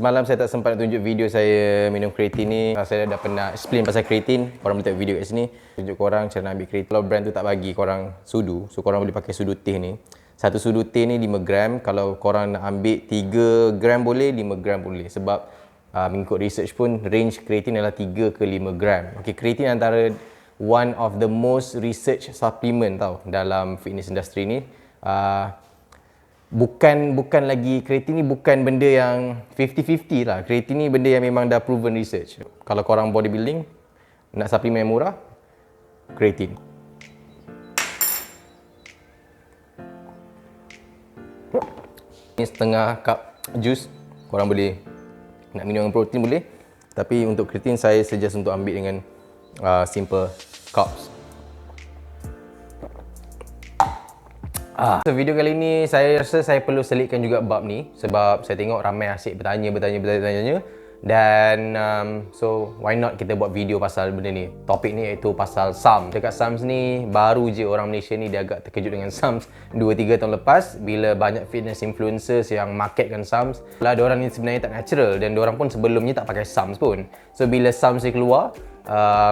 Semalam saya tak sempat nak tunjuk video saya minum kreatin ni. Saya dah pernah explain pasal kreatin. Korang boleh tengok video kat sini. Tunjuk korang cara nak ambil kreatin. Kalau brand tu tak bagi korang sudu, so korang boleh pakai sudu teh ni. Satu sudu teh ni 5 gram. Kalau korang nak ambil 3 gram boleh, 5 gram boleh. Sebab mengikut research pun range kreatin adalah 3 ke 5 gram. Okay, kreatin antara one of the most research supplement tau dalam fitness industry ni. Bukan lagi, kreatin ni bukan benda yang 50-50 lah. Kreatin ni benda yang memang dah proven research. Kalau korang bodybuilding, nak suplemen yang murah, kreatin. Ni setengah cup jus, korang boleh nak minum dengan protein boleh. Tapi untuk kreatin saya suggest untuk ambil dengan simple cups. So video kali ni saya rasa saya perlu selitkan juga bab ni sebab saya tengok ramai asyik bertanya dan so why not kita buat video pasal benda ni. Topik ni iaitu pasal SARMS. Dekat SARMS ni baru je orang Malaysia ni dia agak terkejut dengan SARMS 2-3 tahun lepas bila banyak fitness influencers yang marketkan SARMS. Lah diorang ni sebenarnya tak natural dan diorang pun sebelumnya tak pakai SARMS pun. So bila SARMS ni keluar,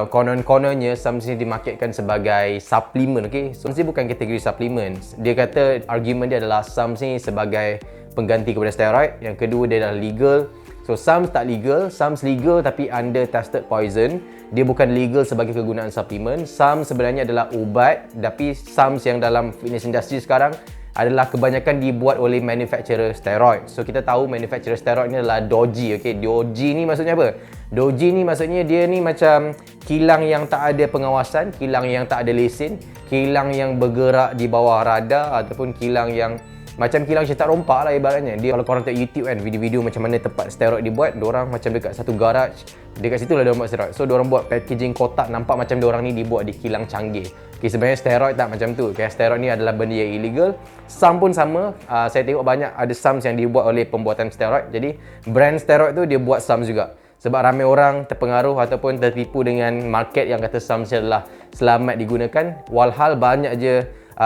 konon-kononnya SARMS ni dimarketkan sebagai suplemen. Okay? So ni bukan kategori supplements. Dia kata argument dia adalah SARMS ni sebagai pengganti kepada steroid. Yang kedua dia adalah legal. So SARMS tak legal, SARMS legal tapi under tested poison. Dia bukan legal sebagai kegunaan suplemen. SARMS sebenarnya adalah ubat, tapi SARMS yang dalam fitness industry sekarang adalah kebanyakan dibuat oleh manufacturer steroid. So kita tahu manufacturer steroid ni adalah doji. Okay, doji ni maksudnya apa? Doji ni maksudnya dia ni macam kilang yang tak ada pengawasan, kilang yang tak ada lesen, kilang yang bergerak di bawah radar ataupun kilang yang macam kilang cetak rompak lah ibaratnya. Dia kalau korang tengok YouTube kan, video-video macam mana tempat steroid dibuat, diorang macam dekat satu garage, dekat situ lah diorang buat steroid. So diorang buat packaging kotak, nampak macam diorang ni dibuat di kilang canggih. Okay, sebenarnya steroid tak macam tu. Okay, steroid ni adalah benda yang illegal. SARMS pun sama. Saya tengok banyak ada SARMS yang dibuat oleh pembuatan steroid. Jadi brand steroid tu dia buat SARMS juga. Sebab ramai orang terpengaruh ataupun tertipu dengan market yang kata SARMS adalah selamat digunakan. Walhal banyak je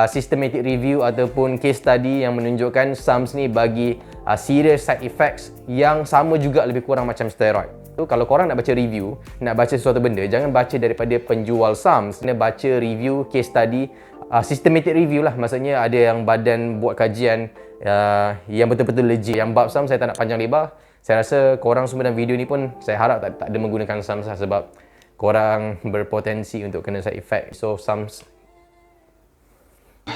systematic review ataupun case study yang menunjukkan SARMS ni bagi serious side effects yang sama juga lebih kurang macam steroid. So, kalau korang nak baca review, nak baca sesuatu benda, jangan baca daripada penjual SARMS. Kena baca review, case study, systematic review lah. Maksudnya ada yang badan buat kajian yang betul-betul legit. Yang bab SARMS saya tak nak panjang lebar. Saya rasa korang semua dalam video ni pun saya harap tak ada menggunakan SARMS lah sebab korang berpotensi untuk kena side effect. So SARMS.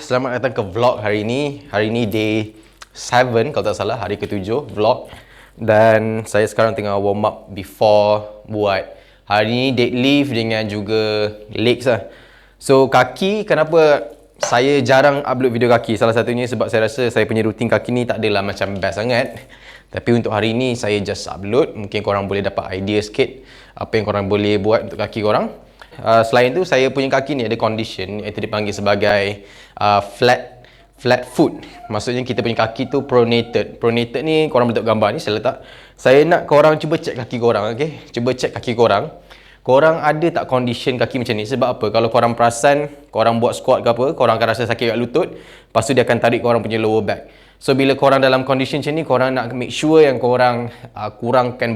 Selamat datang ke vlog hari ini. Hari ini day 7 kalau tak salah, hari ke-7 vlog. Dan saya sekarang tengah warm up before buat hari ni deadlift dengan juga legs lah. So kaki, kenapa saya jarang upload video kaki? Salah satunya sebab saya rasa saya punya rutin kaki ni tak adalah macam best sangat. Tapi untuk hari ni saya just upload. Mungkin korang boleh dapat idea sikit apa yang korang boleh buat untuk kaki korang. Selain tu saya punya kaki ni ada condition iaitu dipanggil sebagai flat foot. Maksudnya kita punya kaki tu pronated. Pronated ni korang boleh tengok gambar ni saya letak. Saya nak korang cuba check kaki korang, okey? Cuba check kaki korang. Korang ada tak condition kaki macam ni? Sebab apa? Kalau korang perasan, korang buat squat ke apa, korang akan rasa sakit kat lutut. Lepas tu dia akan tarik korang punya lower back. So bila korang dalam condition macam ni, korang nak make sure yang korang kurangkan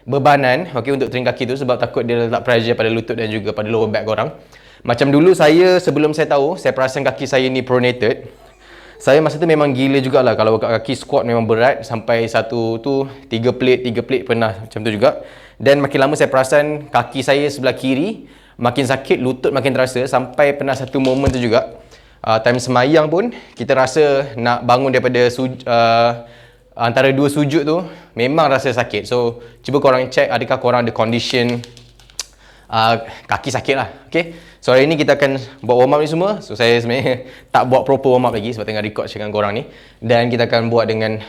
bebanan, okay, untuk train kaki tu sebab takut dia letak pressure pada lutut dan juga pada lower back korang. Macam dulu saya, sebelum saya tahu, saya perasan kaki saya ni pronated. Saya masa tu memang gila jugalah kalau kaki squat memang berat sampai satu tu 3 plate pernah macam tu juga. Dan makin lama saya perasan kaki saya sebelah kiri makin sakit, lutut makin terasa sampai pernah satu moment tu juga. Time semayang pun kita rasa nak bangun daripada antara dua sujud tu memang rasa sakit. So cuba korang check adakah korang ada condition kaki sakit lah. Okay, so hari ni kita akan buat warm up ni semua. So saya sebenarnya tak buat proper warm up lagi sebab tengah record dengan korang ni. Dan kita akan buat dengan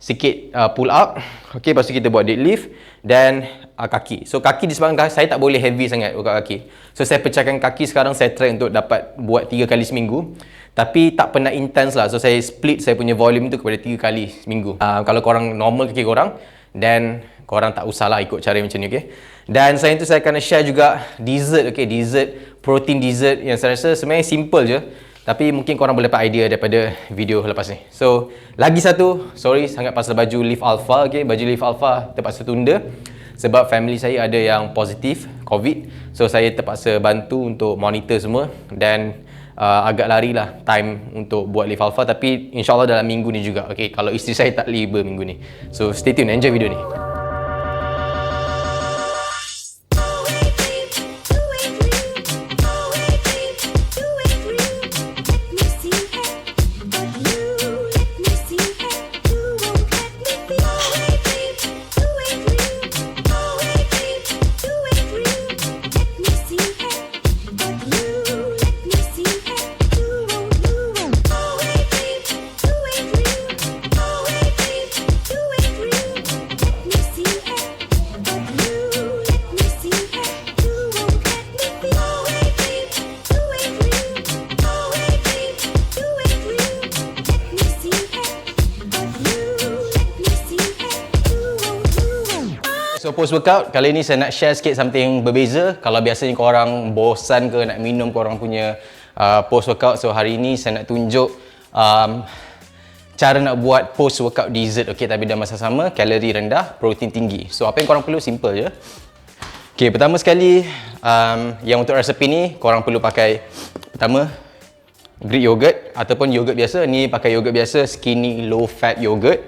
sikit pull up. Okay, lepas tu kita buat deadlift dan kaki. So kaki disebabkan saya tak boleh heavy sangat buat kaki. So saya pecahkan kaki sekarang, saya try untuk dapat buat 3 kali seminggu. Tapi tak pernah intense lah. So saya split saya punya volume tu kepada 3 kali seminggu. Kalau korang normal kaki korang, dan korang tak usahlah ikut cara macam ni, okay? Dan selain tu saya akan share juga dessert, okay? Dessert, protein dessert yang saya rasa sebenarnya simple je. Tapi mungkin korang boleh dapat idea daripada video lepas ni. So, lagi satu, sorry sangat pasal baju Live Alpha, okay? Baju Live Alpha terpaksa tunda sebab family saya ada yang positif COVID. So, saya terpaksa bantu untuk monitor semua dan agak larilah time untuk buat Live Alpha, tapi insyaAllah dalam minggu ni juga, okay? Kalau isteri saya tak libur minggu ni. So, stay tune, enjoy video ni. So post workout, kali ni saya nak share sikit something berbeza. Kalau biasanya korang bosan ke nak minum korang punya post workout, so hari ni saya nak tunjuk cara nak buat post workout dessert, okay? Tapi dalam masa sama, kalori rendah, protein tinggi. So apa yang korang perlu, simple je. Okay, pertama sekali yang untuk resepi ni korang perlu pakai, pertama Greek yogurt ataupun yogurt biasa. Ni pakai yogurt biasa, skinny low fat yogurt.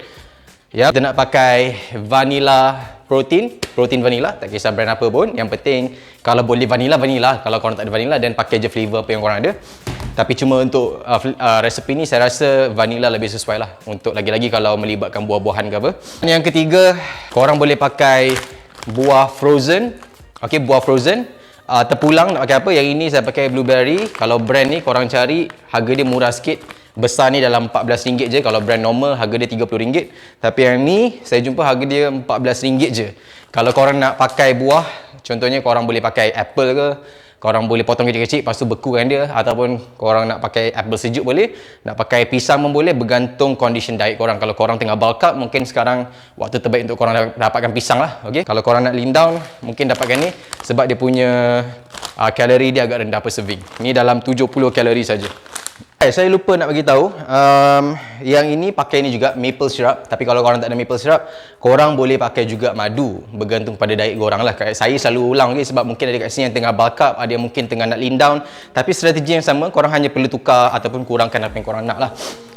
Ya, kita nak pakai vanilla protein vanilla, tak kisah brand apa pun. Yang penting kalau boleh vanilla, kalau korang tak ada vanilla dan pakai je flavor apa yang korang ada. Tapi cuma untuk resepi ni saya rasa vanilla lebih sesuai lah, untuk lagi-lagi kalau melibatkan buah-buahan ke apa. Yang ketiga, korang boleh pakai buah frozen. Okey, buah frozen. Terpulang nak pakai apa? Yang ini saya pakai blueberry. Kalau brand ni korang cari, harga dia murah sikit. Besar ni dalam RM14 je. Kalau brand normal harga dia RM30. Tapi yang ni saya jumpa harga dia RM14 je. Kalau korang nak pakai buah, contohnya korang boleh pakai apple ke, korang boleh potong kecil-kecil lepas tu bekukan dia, ataupun korang nak pakai apple sejuk boleh, nak pakai pisang pun boleh, bergantung condition diet korang. Kalau korang tengah bulk up, mungkin sekarang waktu terbaik untuk korang dapatkan pisang lah, okay? Kalau korang nak lean down, mungkin dapatkan ni sebab dia punya kalori dia agak rendah per serving. Ni dalam 70 kalori saja. Saya lupa nak bagi tahu, yang ini pakai ni juga maple syrup. Tapi kalau korang tak ada maple syrup, korang boleh pakai juga madu, bergantung pada diet korang lah. Saya selalu ulang, okay? Sebab mungkin ada kat sini yang tengah bulk up, ada yang mungkin tengah nak lean down. Tapi strategi yang sama, korang hanya perlu tukar ataupun kurangkan apa yang korang nak lah.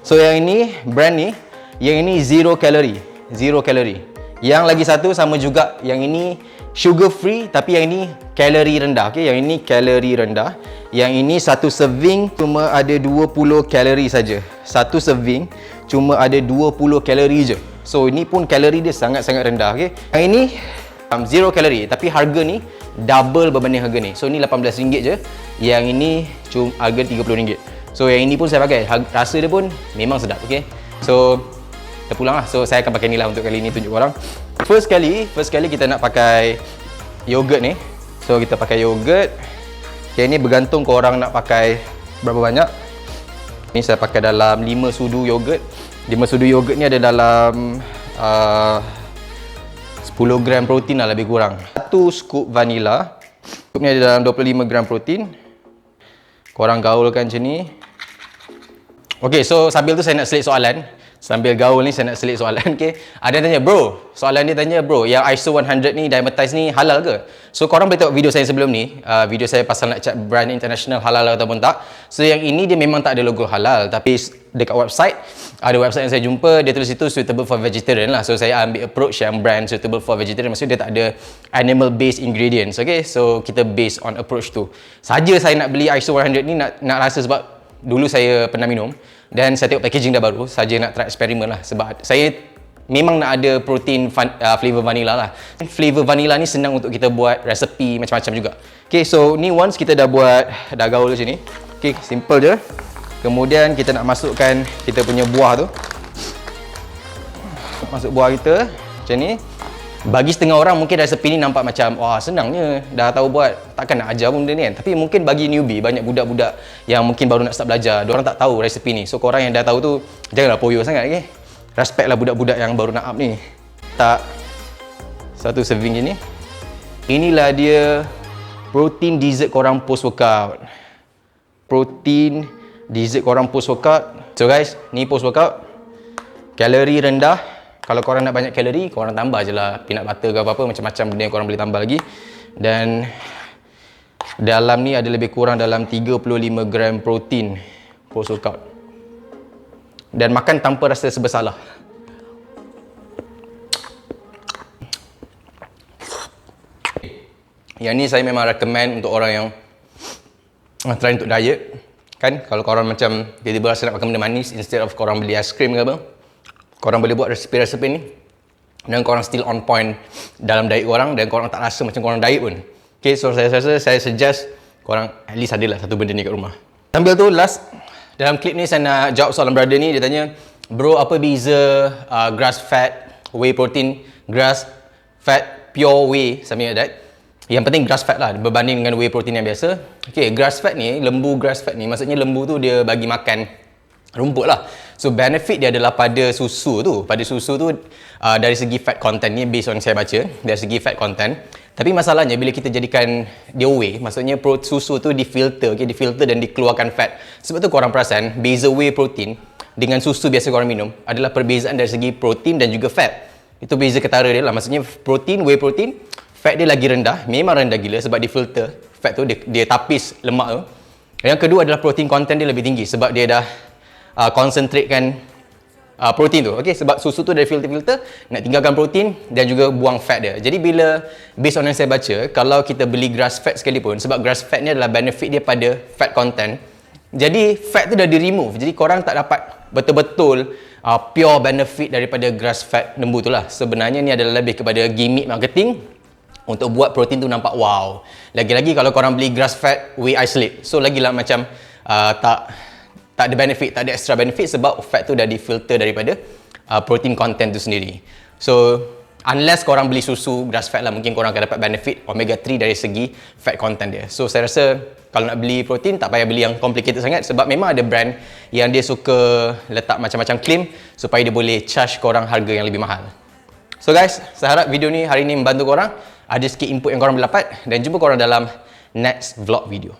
So yang ini, brand ni, yang ini zero calorie. Yang lagi satu sama juga, yang ini sugar free, tapi yang ini kalori rendah, okay? Yang ini kalori rendah. Yang ini satu serving cuma ada 20 kalori saja. Satu serving cuma ada 20 kalori je. So ini pun kalori dia sangat-sangat rendah, okay? Yang ini zero kalori, tapi harga ni double berbanding harga ni. So ni RM18 je. Yang ini cuma harga RM30. So yang ini pun saya pakai. Rasa dia pun memang sedap, okay? So terpulang lah. So saya akan pakai ni lah untuk kali ni, tunjuk korang. First kali kita nak pakai yogurt ni. So kita pakai yogurt. Okay, ni bergantung korang nak pakai berapa banyak. Ni saya pakai dalam 5 sudu yogurt. 5 sudu yogurt ni ada dalam 10 gram protein lah lebih kurang. 1 scoop vanilla. Scoop ni ada dalam 25 gram protein. Korang gaulkan macam ni. Okay, so sambil tu saya nak selit soalan. Sambil gaul ni saya nak selit soalan, okay? Ada yang tanya, bro, soalan dia tanya, bro, yang ISO 100 ni, Dymatize ni halal ke? So korang boleh tengok video saya sebelum ni, video saya pasal nak check brand international halal ataupun tak. So yang ini dia memang tak ada logo halal, tapi dekat website, ada website yang saya jumpa, dia tulis itu suitable for vegetarian lah. So saya ambil approach yang brand suitable for vegetarian, maksudnya dia tak ada animal based ingredients, okay? So kita based on approach tu. Saja saya nak beli ISO 100 ni nak rasa sebab dulu saya pernah minum dan saya tengok packaging dah baru, saja nak try eksperimen lah. Sebab saya memang nak ada protein flavor vanilla lah. Flavor vanilla ni senang untuk kita buat resepi macam-macam juga. Okay, so ni once kita dah buat, dah gaul macam ni. Okay, simple je. Kemudian kita nak masukkan kita punya buah tu. Masuk buah kita macam ni. Bagi setengah orang mungkin resepi ni nampak macam wah senangnya, dah tahu buat, takkan nak ajar pun benda ni kan. Tapi mungkin bagi newbie, banyak budak-budak yang mungkin baru nak start belajar, diorang tak tahu resepi ni. So korang yang dah tahu tu janganlah poyo sangat, okay? Respect lah budak-budak yang baru nak up ni. Tak satu serving je ni. Inilah dia protein dessert korang post workout. Protein dessert korang post workout. So guys, ni post workout. Kalori rendah. Kalau korang nak banyak kalori, korang tambah je lah peanut butter ke apa-apa, macam-macam benda yang korang boleh tambah lagi. Dan dalam ni ada lebih kurang dalam 35 gram protein post workout. Dan makan tanpa rasa bersalah. Yang ni saya memang recommend untuk orang yang try untuk diet. Kan, kalau korang macam tiba-tiba rasa nak makan benda manis, instead of korang beli es krim ke apa, korang boleh buat resipi-resipi ni dan korang still on point dalam diet korang dan korang tak rasa macam korang diet pun. Okay, so saya rasa saya suggest korang at least adalah satu benda ni kat rumah. Sambil tu, last dalam klip ni saya nak jawab soalan brother ni. Dia tanya, bro, apa beza grass fat whey protein, grass fat pure whey, something like that. Yang penting grass fat lah berbanding dengan whey protein yang biasa. Okay, grass fat ni, lembu grass fat ni, maksudnya lembu tu dia bagi makan rumput lah. So benefit dia adalah pada susu tu. Pada susu tu dari segi fat content ni, based on saya baca, dari segi fat content. Tapi masalahnya bila kita jadikan dia whey, maksudnya susu tu difilter, okay, difilter dan dikeluarkan fat. Sebab tu korang perasan beza whey protein dengan susu biasa korang minum adalah perbezaan dari segi protein dan juga fat. Itu beza ketara dia lah. Maksudnya protein, whey protein, fat dia lagi rendah, memang rendah gila sebab difilter. Fat tu dia tapis lemak tu. Yang kedua adalah protein content dia lebih tinggi sebab dia dah concentratekan protein tu. Okay, sebab susu tu dari filter, nak tinggalkan protein dan juga buang fat dia. Jadi bila based on yang saya baca, kalau kita beli grass fat sekalipun, sebab grass fat ni adalah benefit dia pada fat content, jadi fat tu dah di remove. Jadi korang tak dapat betul-betul pure benefit daripada grass fat lembu tu lah. Sebenarnya ni adalah lebih kepada gimmick marketing untuk buat protein tu nampak wow. Lagi-lagi kalau korang beli grass fat whey isolate, so lagilah macam tak ada benefit, tak ada extra benefit sebab fat tu dah difilter daripada protein content tu sendiri. So unless korang beli susu grass fat lah, mungkin korang akan dapat benefit omega 3 dari segi fat content dia. So saya rasa kalau nak beli protein tak payah beli yang complicated sangat sebab memang ada brand yang dia suka letak macam-macam claim supaya dia boleh charge korang harga yang lebih mahal. So guys, saya harap video ni hari ni membantu korang, ada sikit input yang korang boleh dapat, dan jumpa korang dalam next vlog video.